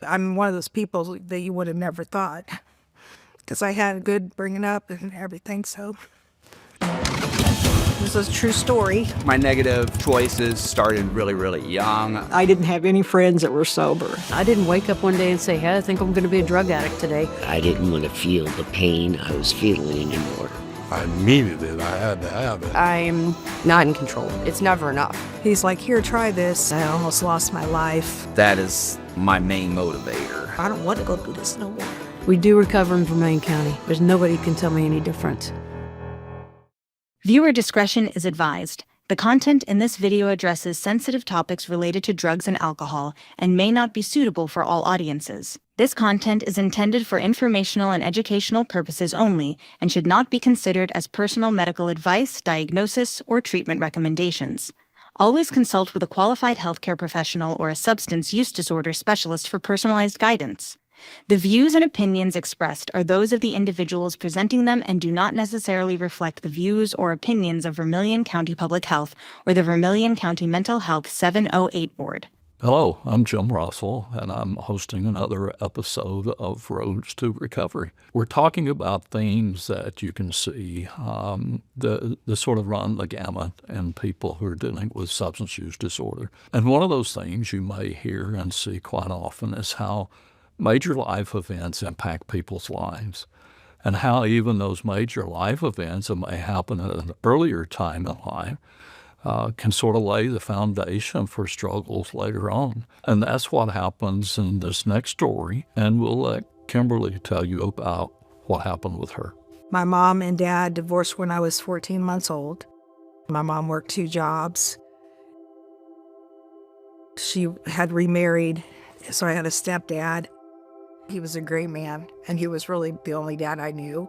I'm one of those people that you would have never thought, because I had a good bringing up and everything, so. This is a true story. My negative choices started really, really young. I didn't have any friends that were sober. I didn't wake up one day and say, hey, I think I'm going to be a drug addict today. I didn't want to feel the pain I was feeling anymore. I needed it. I had to have it. I'm not in control. It's never enough. He's like, here, try this. I almost lost my life. That is my main motivator. I don't want to go through this no more. We do recover in Vermilion County. There's nobody who can tell me any different. Viewer discretion is advised. The content in this video addresses sensitive topics related to drugs and alcohol and may not be suitable for all audiences. This content is intended for informational and educational purposes only and should not be considered as personal medical advice, diagnosis, or treatment recommendations. Always consult with a qualified healthcare professional or a substance use disorder specialist for personalized guidance. The views and opinions expressed are those of the individuals presenting them and do not necessarily reflect the views or opinions of Vermilion County Public Health or the Vermilion County Mental Health 708 Board. Hello, I'm Jim Russell, and I'm hosting another episode of Roads to Recovery. We're talking about themes that you can see the sort of run the gamut in people who are dealing with substance use disorder. And one of those things you may hear and see quite often is how major life events impact people's lives, and how even those major life events that may happen at an earlier time in life can sort of lay the foundation for struggles later on. And that's what happens in this next story, and we'll let Kimberly tell you about what happened with her. My mom and dad divorced when I was 14 months old. My mom worked 2 jobs. She had remarried, so I had a stepdad. He was a great man, and he was really the only dad I knew.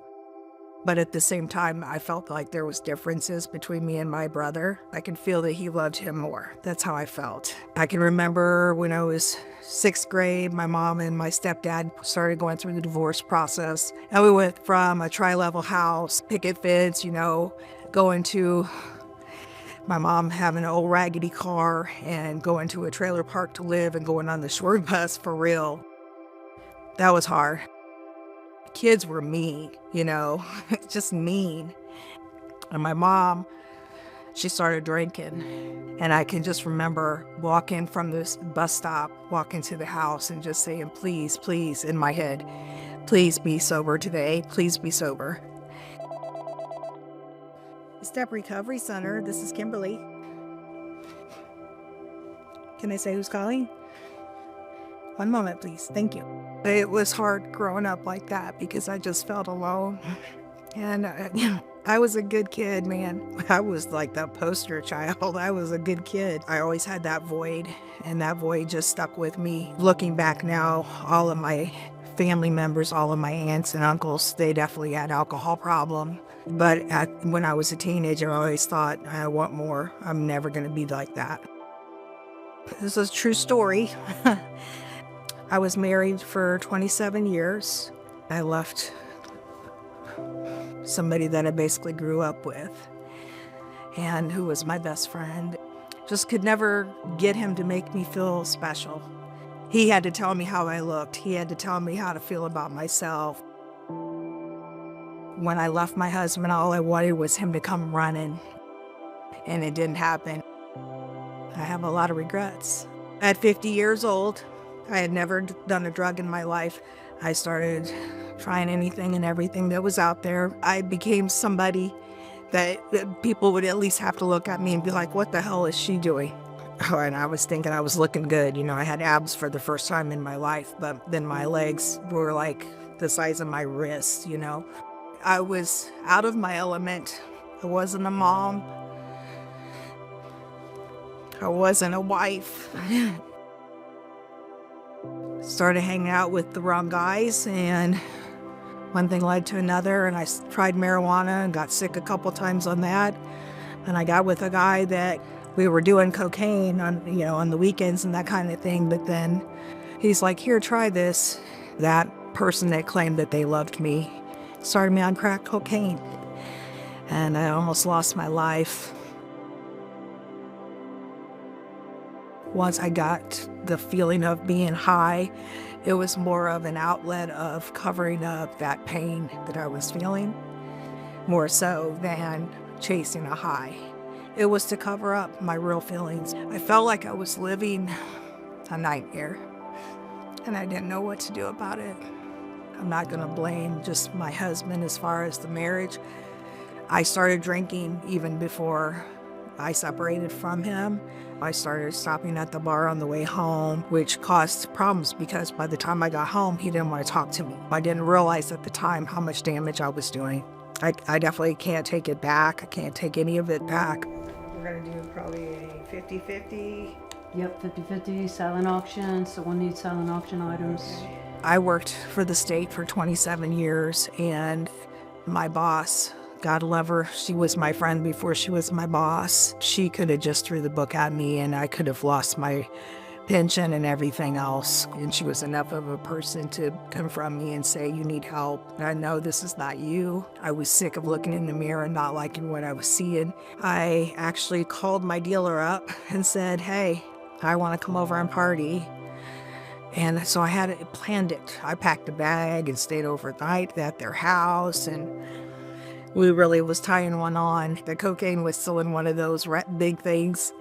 But at the same time, I felt like there was differences between me and my brother. I could feel that he loved him more. That's how I felt. I can remember when I was 6th grade, my mom and my stepdad started going through the divorce process. And we went from a tri-level house, picket fence, going to my mom having an old raggedy car and going to a trailer park to live and going on the short bus for real. That was hard. Kids were mean, just mean. And my mom, she started drinking. And I can just remember walking from this bus stop, walking to the house and just saying, please, please, in my head, please be sober today. Please be sober. Step Recovery Center, this is Kimberly. Can I say who's calling? One moment, please. Thank you. It was hard growing up like that because I just felt alone. And I was a good kid, man. I was like the poster child. I was a good kid. I always had that void, and that void just stuck with me. Looking back now, all of my family members, all of my aunts and uncles, they definitely had alcohol problem. But when I was a teenager, I always thought, I want more. I'm never going to be like that. This is a true story. I was married for 27 years. I left somebody that I basically grew up with and who was my best friend. Just could never get him to make me feel special. He had to tell me how I looked. He had to tell me how to feel about myself. When I left my husband, all I wanted was him to come running, and it didn't happen. I have a lot of regrets. At 50 years old, I had never done a drug in my life. I started trying anything and everything that was out there. I became somebody that people would at least have to look at me and be like, what the hell is she doing? Oh, and I was thinking I was looking good. I had abs for the first time in my life, but then my legs were like the size of my wrist, I was out of my element. I wasn't a mom. I wasn't a wife. Started hanging out with the wrong guys, and one thing led to another, and I tried marijuana and got sick a couple times on that. And I got with a guy that we were doing cocaine on the weekends and that kind of thing, but then he's like, here, try this. That person that claimed that they loved me started me on crack cocaine, and I almost lost my life. Once I got the feeling of being high It was more of an outlet of covering up that pain that I was feeling, more so than chasing a high. It was to cover up my real feelings. I felt like I was living a nightmare, and I didn't know what to do about it. I'm not going to blame just my husband as far as the marriage. I started drinking even before I separated from him. I started stopping at the bar on the way home, which caused problems because by the time I got home, he didn't want to talk to me. I didn't realize at the time how much damage I was doing. I definitely can't take it back. I can't take any of it back. We're going to do probably a 50-50. Yep, 50-50, silent auction. Someone needs silent auction items. I worked for the state for 27 years, and my boss, God love her, she was my friend before she was my boss. She could have just threw the book at me and I could have lost my pension and everything else. And she was enough of a person to confront me and say, you need help. And I know this is not you. I was sick of looking in the mirror and not liking what I was seeing. I actually called my dealer up and said, hey, I want to come over and party. And so I had it planned it. I packed a bag and stayed overnight at their house, and we really was tying one on. The cocaine was still in one of those big things.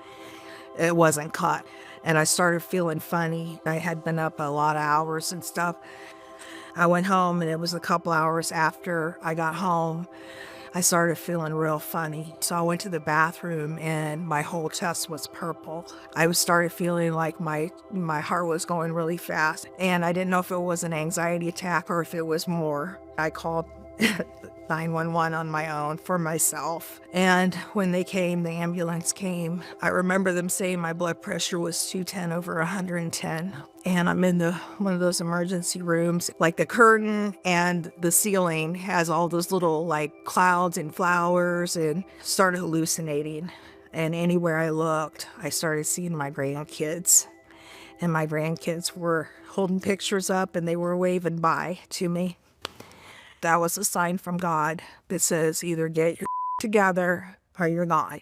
It wasn't cut. And I started feeling funny. I had been up a lot of hours and stuff. I went home, and it was a couple hours after I got home, I started feeling real funny. So I went to the bathroom and my whole chest was purple. I started feeling like my heart was going really fast. And I didn't know if it was an anxiety attack or if it was more. I called 911 on my own for myself. And when they came, the ambulance came, I remember them saying my blood pressure was 210 over 110. And I'm in one of those emergency rooms, like the curtain and the ceiling has all those little like clouds and flowers, and started hallucinating. And anywhere I looked, I started seeing my grandkids. And my grandkids were holding pictures up and they were waving bye to me. That was a sign from God that says either get your together or you're not.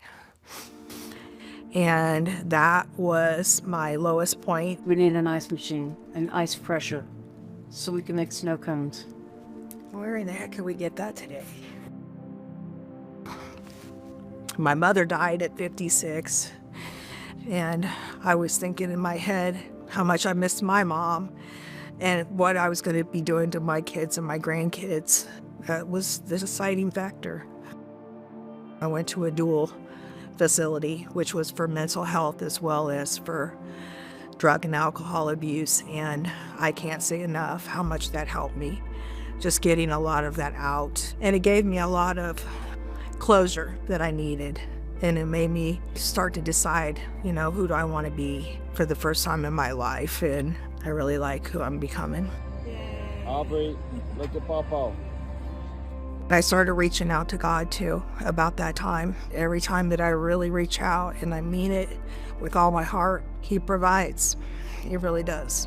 And that was my lowest point. We need an ice machine, an ice pressure, so we can make snow cones. Where in the heck can we get that today? My mother died at 56, and I was thinking in my head how much I missed my mom and what I was going to be doing to my kids and my grandkids. That was the deciding factor. I went to a dual facility, which was for mental health as well as for drug and alcohol abuse, and I can't say enough how much that helped me, just getting a lot of that out. And it gave me a lot of closure that I needed, and it made me start to decide, who do I want to be for the first time in my life, and I really like who I'm becoming. Aubrey, look at Papa. I started reaching out to God too about that time. Every time that I really reach out and I mean it with all my heart, He provides. He really does.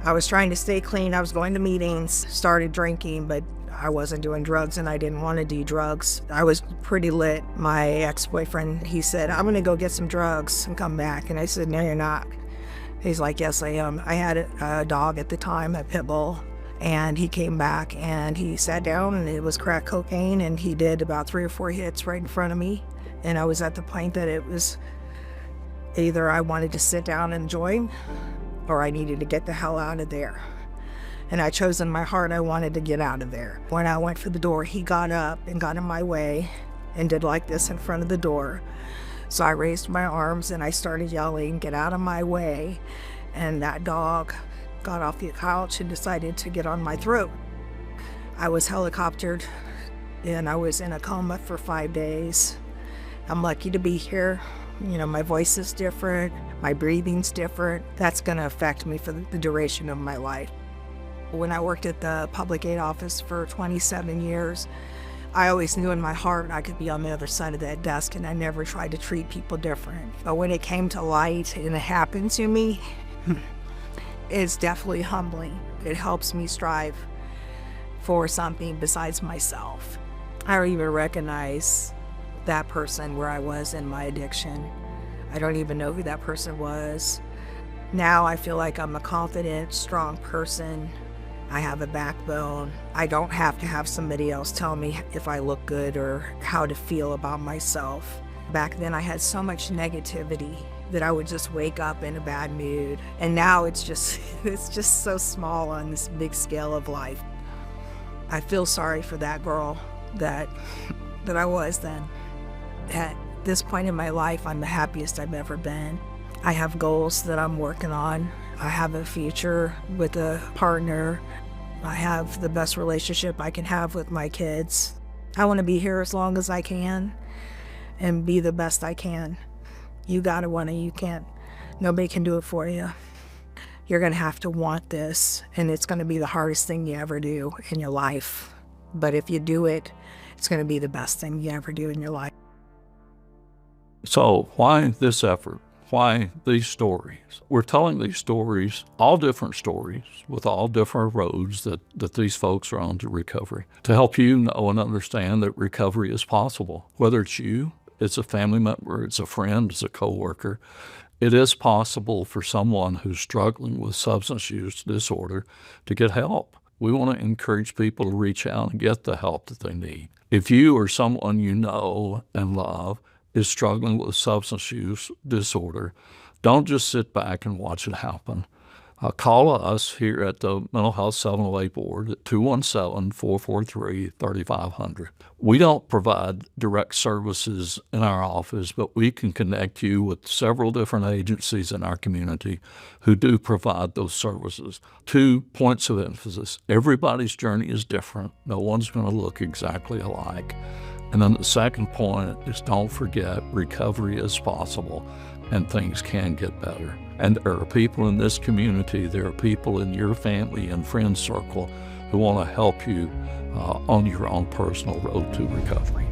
I was trying to stay clean. I was going to meetings, started drinking, but I wasn't doing drugs and I didn't want to do drugs. I was pretty lit. My ex-boyfriend, he said, I'm going to go get some drugs and come back. And I said, no, you're not. He's like, yes, I am. I had a dog at the time, a pit bull. And he came back and he sat down and it was crack cocaine, and he did about 3 or 4 hits right in front of me. And I was at the point that it was either I wanted to sit down and join or I needed to get the hell out of there. And I chose in my heart I wanted to get out of there. When I went for the door, he got up and got in my way and did like this in front of the door. So I raised my arms and I started yelling, get out of my way. And that dog got off the couch and decided to get on my throat. I was helicoptered and I was in a coma for 5 days. I'm lucky to be here. My voice is different, my breathing's different. That's going to affect me for the duration of my life. When I worked at the public aid office for 27 years, I always knew in my heart I could be on the other side of that desk, and I never tried to treat people different. But when it came to light and it happened to me, it's definitely humbling. It helps me strive for something besides myself. I don't even recognize that person where I was in my addiction. I don't even know who that person was. Now I feel like I'm a confident, strong person. I have a backbone. I don't have to have somebody else tell me if I look good or how to feel about myself. Back then I had so much negativity that I would just wake up in a bad mood. And now it's just so small on this big scale of life. I feel sorry for that girl that I was then. At this point in my life, I'm the happiest I've ever been. I have goals that I'm working on. I have a future with a partner. I have the best relationship I can have with my kids. I want to be here as long as I can and be the best I can. You gotta want to, you can't. Nobody can do it for you. You're gonna have to want this, and it's gonna be the hardest thing you ever do in your life. But if you do it, it's gonna be the best thing you ever do in your life. So why this effort? Why these stories? We're telling these stories, all different stories, with all different roads that these folks are on to recovery, to help you know and understand that recovery is possible. Whether it's you, it's a family member, it's a friend, it's a coworker, it is possible for someone who's struggling with substance use disorder to get help. We want to encourage people to reach out and get the help that they need. If you or someone you know and love is struggling with substance use disorder, don't just sit back and watch it happen. Call us here at the Mental Health 708 Board at 217-443-3500. We don't provide direct services in our office, but we can connect you with several different agencies in our community who do provide those services. 2 points of emphasis. Everybody's journey is different. No one's going to look exactly alike. And then the second point is, don't forget, recovery is possible and things can get better. And there are people in this community, there are people in your family and friend circle who want to help you on your own personal road to recovery.